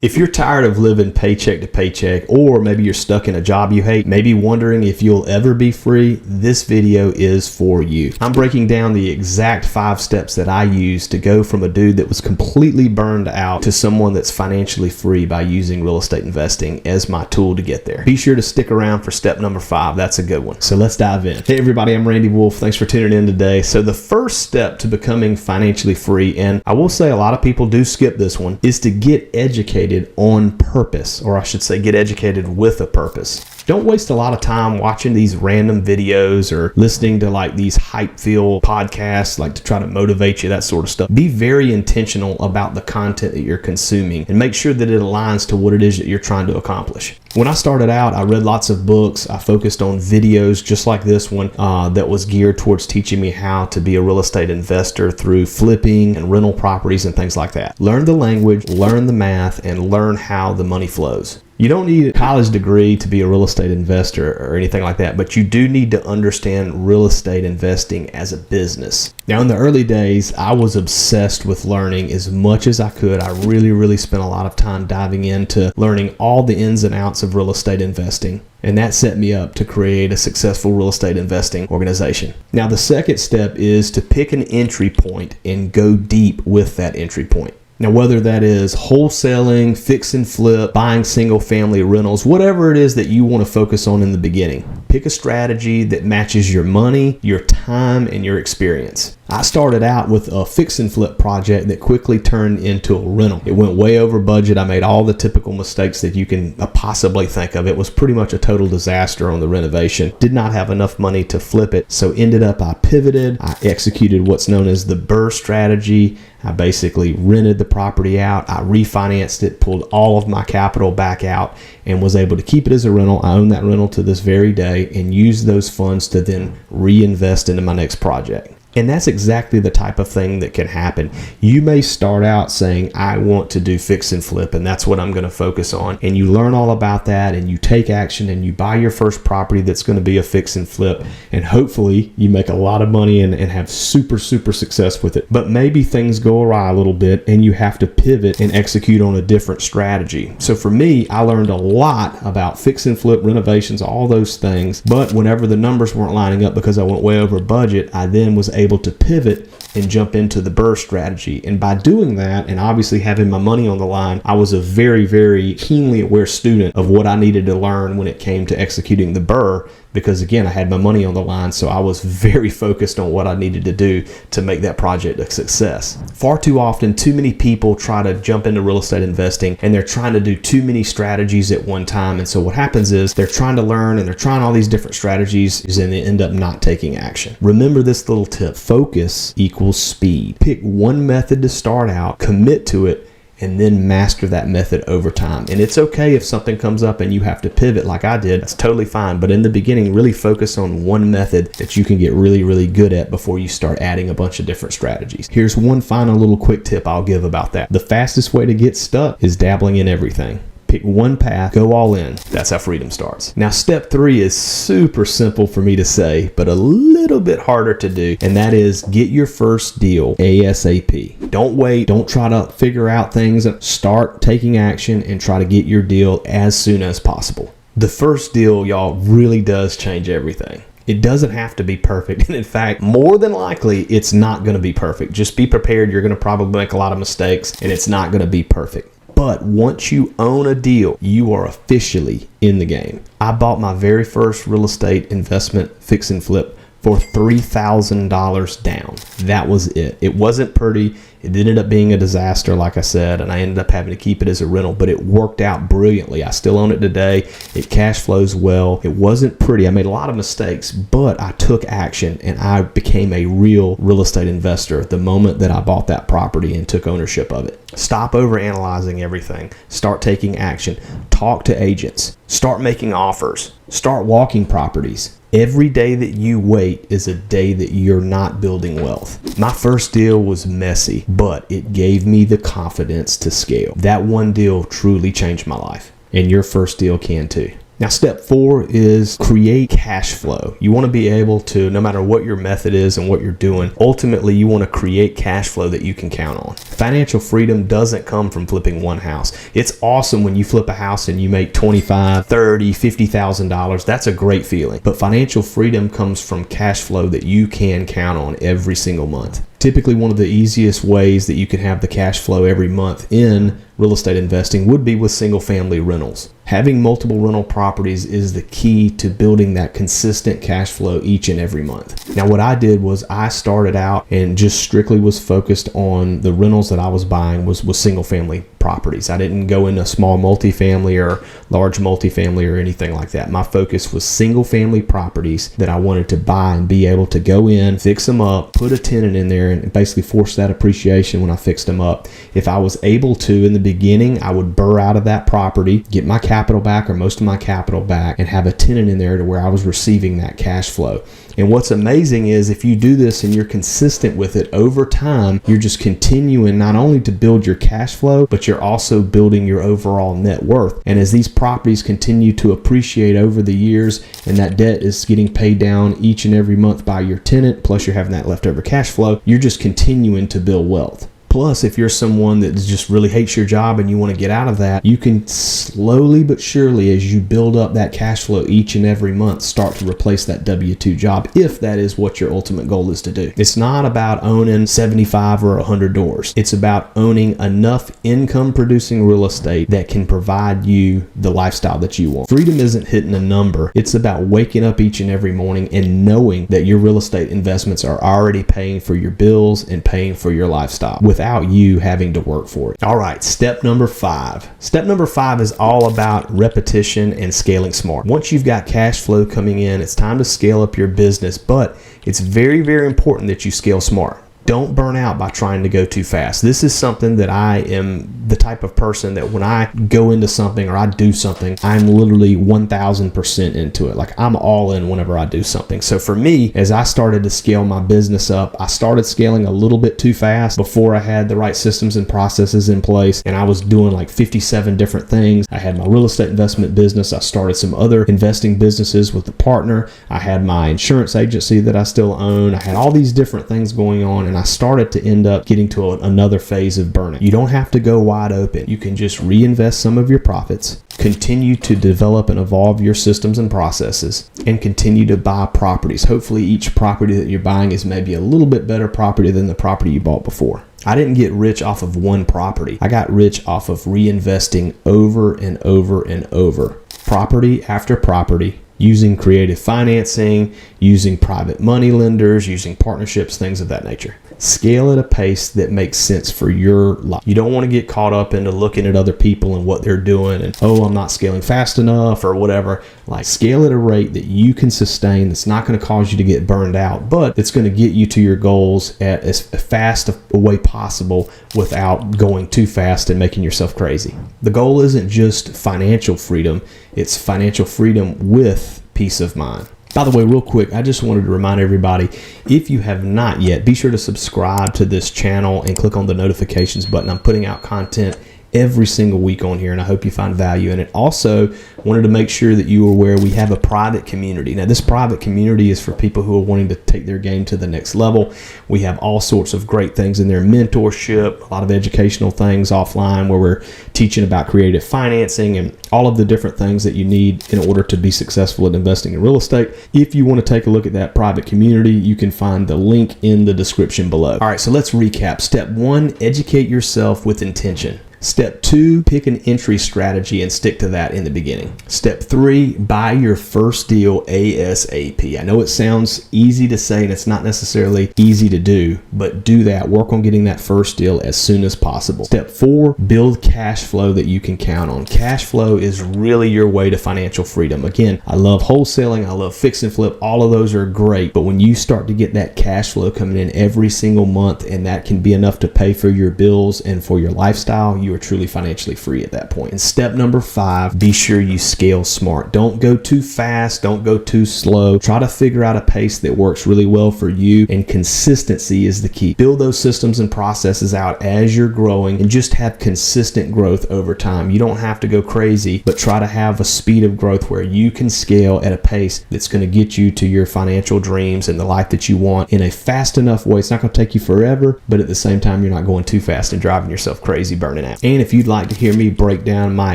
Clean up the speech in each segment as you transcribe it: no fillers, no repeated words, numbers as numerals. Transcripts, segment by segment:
If you're tired of living paycheck to paycheck, or maybe you're stuck in a job you hate, maybe wondering if you'll ever be free, this video is for you. I'm breaking down the exact 5 steps that I used to go from a dude that was completely burned out to someone that's financially free by using real estate investing as my tool to get there. Be sure to stick around for step number 5. That's a good one. So let's dive in. Hey everybody, I'm Randy Wolfe. Thanks for tuning in today. So the first step to becoming financially free, and I will say a lot of people do skip this one, is to get educated on purpose, or I should say get educated with a purpose. Don't waste a lot of time watching these random videos or listening to like these hype-filled podcasts like to try to motivate you, that sort of stuff. Be very intentional about the content that you're consuming and make sure that it aligns to what it is that you're trying to accomplish. When I started out, I read lots of books. I focused on videos just like this one that was geared towards teaching me how to be a real estate investor through flipping and rental properties and things like that. Learn the language, learn the math, and learn how the money flows. You don't need a college degree to be a real estate investor or anything like that, but you do need to understand real estate investing as a business. Now, in the early days, I was obsessed with learning as much as I could. I really spent a lot of time diving into learning all the ins and outs of real estate investing. And that set me up to create a successful real estate investing organization. Now, the second step is to pick an entry point and go deep with that entry point. Now, whether that is wholesaling, fix and flip, buying single family rentals, whatever it is that you want to focus on in the beginning, pick a strategy that matches your money, your time, and your experience. I started out with a fix and flip project that quickly turned into a rental. It went way over budget. I made all the typical mistakes that you can possibly think of. It was pretty much a total disaster on the renovation. Did not have enough money to flip it. So ended up I pivoted. I executed what's known as the BRRRR strategy. I basically rented the property out. I refinanced it, pulled all of my capital back out, and was able to keep it as a rental. I own that rental to this very day and use those funds to then reinvest into my next project. And that's exactly the type of thing that can happen. You may start out saying, I want to do fix and flip, and that's what I'm going to focus on. And you learn all about that, and you take action, and you buy your first property that's going to be a fix and flip. And hopefully you make a lot of money and have super success with it. But maybe things go awry a little bit, and you have to pivot and execute on a different strategy. So for me, I learned a lot about fix and flip, renovations, all those things. But whenever the numbers weren't lining up because I went way over budget, I then was able to pivot and jump into the BRRRR strategy. And by doing that, and obviously having my money on the line, I was a very keenly aware student of what I needed to learn when it came to executing the BRRRR, because again, I had my money on the line, so I was very focused on what I needed to do to make that project a success. Far too often, too many people try to jump into real estate investing and they're trying to do too many strategies at one time. And so what happens is they're trying to learn and they're trying all these different strategies and they end up not taking action. Remember this little tip: focus equals speed. Pick one method to start out, commit to it, and then master that method over time. And it's okay if something comes up and you have to pivot like I did. That's totally fine. But in the beginning, really focus on one method that you can get really good at before you start adding a bunch of different strategies. Here's one final little quick tip I'll give about that. The fastest way to get stuck is dabbling in everything. Pick one path, go all in. That's how freedom starts. Now, step 3 is super simple for me to say, but a little bit harder to do, and that is get your first deal ASAP. Don't wait. Don't try to figure out things. Start taking action and try to get your deal as soon as possible. The first deal, y'all, really does change everything. It doesn't have to be perfect. And in fact, more than likely, it's not going to be perfect. Just be prepared. You're going to probably make a lot of mistakes, and it's not going to be perfect. But once you own a deal, you are officially in the game. I bought my very first real estate investment fix and flip for $3,000 down. That was it. It wasn't pretty. It ended up being a disaster, like I said, and I ended up having to keep it as a rental, but it worked out brilliantly. I still own it today. It cash flows well. It wasn't pretty. I made a lot of mistakes, but I took action and I became a real estate investor the moment that I bought that property and took ownership of it. Stop overanalyzing everything. Start taking action. Talk to agents. Start making offers. Start walking properties. Every day that you wait is a day that you're not building wealth. My first deal was messy, but it gave me the confidence to scale. That one deal truly changed my life, and your first deal can too. Now, step 4 is create cash flow. You want to be able to, no matter what your method is and what you're doing, ultimately you want to create cash flow that you can count on. Financial freedom doesn't come from flipping one house. It's awesome when you flip a house and you make $25,000, $30,000, $50,000. That's a great feeling. But financial freedom comes from cash flow that you can count on every single month. Typically, one of the easiest ways that you can have the cash flow every month in real estate investing would be with single family rentals. Having multiple rental properties is the key to building that consistent cash flow each and every month. Now, what I did was I started out and just strictly was focused on the rentals that I was buying was single family properties. I didn't go into small multifamily or large multifamily or anything like that. My focus was single family properties that I wanted to buy and be able to go in, fix them up, put a tenant in there, and basically force that appreciation when I fixed them up. If I was able to in the beginning, I would burr out of that property, get my capital back or most of my capital back, and have a tenant in there to where I was receiving that cash flow. And what's amazing is if you do this and you're consistent with it over time, you're just continuing not only to build your cash flow, but you're also building your overall net worth. And as these properties continue to appreciate over the years and that debt is getting paid down each and every month by your tenant, plus you're having that leftover cash flow, you're just continuing to build wealth. Plus, if you're someone that just really hates your job and you want to get out of that, you can slowly but surely, as you build up that cash flow each and every month, start to replace that W-2 job, if that is what your ultimate goal is to do. It's not about owning 75 or 100 doors. It's about owning enough income-producing real estate that can provide you the lifestyle that you want. Freedom isn't hitting a number. It's about waking up each and every morning and knowing that your real estate investments are already paying for your bills and paying for your lifestyle without you having to work for it. All right, step number 5. Step number 5 is all about repetition and scaling smart. Once you've got cash flow coming in, it's time to scale up your business, but it's very, very important that you scale smart. Don't burn out by trying to go too fast. This is something that I am the type of person that when I go into something or I do something, I'm literally 1000% into it. Like I'm all in whenever I do something. So for me, as I started to scale my business up, I started scaling a little bit too fast before I had the right systems and processes in place. And I was doing like 57 different things. I had my real estate investment business. I started some other investing businesses with a partner. I had my insurance agency that I still own. I had all these different things going on. And I started to end up getting to another phase of burnout. You don't have to go wide open. You can just reinvest some of your profits, continue to develop and evolve your systems and processes, and continue to buy properties. Hopefully each property that you're buying is maybe a little bit better property than the property you bought before. I didn't get rich off of one property. I got rich off of reinvesting over and over and over, property after property, using creative financing, using private money lenders, using partnerships, things of that nature. Scale at a pace that makes sense for your life. You don't want to get caught up into looking at other people and what they're doing and, oh, I'm not scaling fast enough or whatever. Like scale at a rate that you can sustain, that's not going to cause you to get burned out, but it's going to get you to your goals at as fast a way possible without going too fast and making yourself crazy. The goal isn't just financial freedom, it's financial freedom with peace of mind. By the way, real quick, I just wanted to remind everybody, if you have not yet, be sure to subscribe to this channel and click on the notifications button. I'm putting out content every single week on here, and I hope you find value in it. Also, wanted to make sure that you are aware we have a private community. Now, this private community is for people who are wanting to take their game to the next level. We have all sorts of great things in there, mentorship, a lot of educational things offline where we're teaching about creative financing and all of the different things that you need in order to be successful at investing in real estate. If you want to take a look at that private community, you can find the link in the description below. All right, so let's recap. Step 1, educate yourself with intention. Step 2, pick an entry strategy and stick to that in the beginning. Step 3, buy your first deal ASAP. I know it sounds easy to say and it's not necessarily easy to do, but do that. Work on getting that first deal as soon as possible. Step 4, build cash flow that you can count on. Cash flow is really your way to financial freedom. Again, I love wholesaling, I love fix and flip, all of those are great, but when you start to get that cash flow coming in every single month and that can be enough to pay for your bills and for your lifestyle, you you are truly financially free at that point. And step number 5, be sure you scale smart. Don't go too fast. Don't go too slow. Try to figure out a pace that works really well for you, and consistency is the key. Build those systems and processes out as you're growing, and just have consistent growth over time. You don't have to go crazy, but try to have a speed of growth where you can scale at a pace that's going to get you to your financial dreams and the life that you want in a fast enough way. It's not going to take you forever, but at the same time, you're not going too fast and driving yourself crazy, burning out. And if you'd like to hear me break down my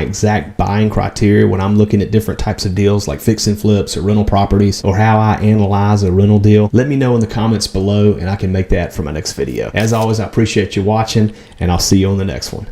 exact buying criteria when I'm looking at different types of deals like fix and flips or rental properties, or how I analyze a rental deal, let me know in the comments below and I can make that for my next video. As always, I appreciate you watching, and I'll see you on the next one.